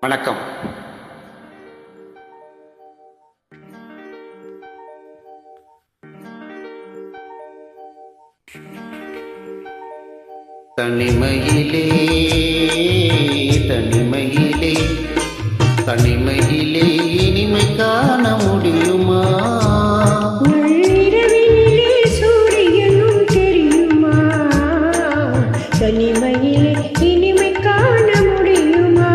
வணக்கம். தனிமையிலே தனிமையிலே தனிமையிலே இனிமை காண முடியுமா? நள்ளிரவினிலே சூரியனும் தெரியுமா? தனிமையிலே இனிமை காண முடியுமா?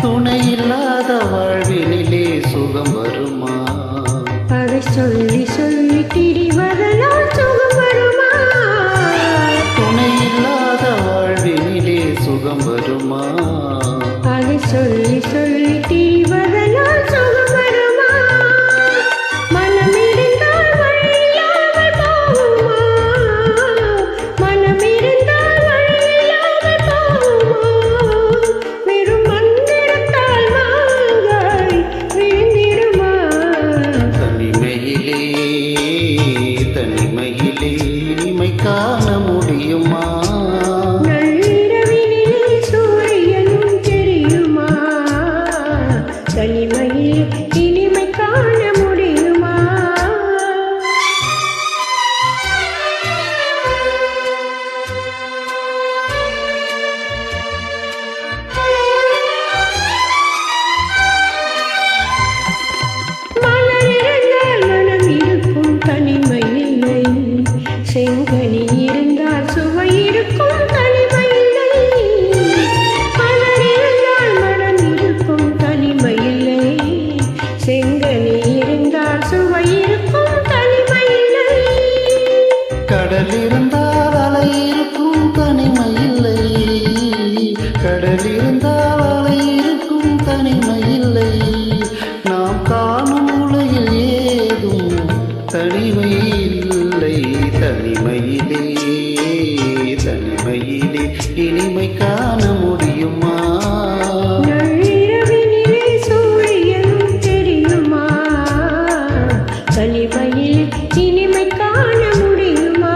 துணை இல்லாத வாழ்வினிலே சுகம் வருமா? அதை சொல்லி சொல்லி திரிவதனால் சுகம் வருமா? துணை இல்லாத வாழ்வினிலே சுகம் வருமா? அதை சொல்லி சொல்லி திரிவதனால் சுகம் வருமா? மனம் இருந்தால் வழி இல்லாமல் போகுமா? மனம் இருந்தால் வழி இல்லாமல் போகுமா? வெறும் மந்திரத்தால் மாங்காய் விழுந்திடுமா? தனிமையிலே தனிமையிலே இனிமை காண முடியுமா? நள்ளிரவினிலே சூரியனும் தெரியுமா? தனிமையில் இனிமை காண முடியுமா? மலர் இருந்தால் மனம் இருக்கும் தனிமை இல்லை. செங்கனி இருந்தால் சுவை இருக்கும் தனிமை இல்லை. மலர் இருந்தால் மனம் இருக்கும் தனிமை இல்லை. செங்கனி இருந்தால் சுவை இருக்கும் தனிமை இல்லை. கடல் இருந்தால் அலை இருக்கும் தனிமை இல்லை. கடல் இருந்தால் அலை இருக்கும் தனிமை இல்லை. நாம் காணும் உலகில் ஏதும் தனிமை இல்லை. தனிமையிலே தனிமையிலே இனிமை காண முடியுமா? நள்ளிரவினிலே சூரியனும் தெரியுமா? தனிமையில் இனிமை காண முடியுமா?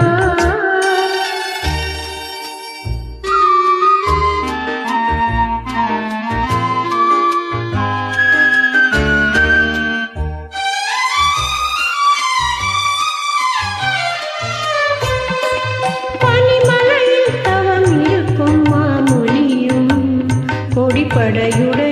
பனிமலையில் தவம் இருக்கும் மாமொழியும் கொடிப்படையுடன்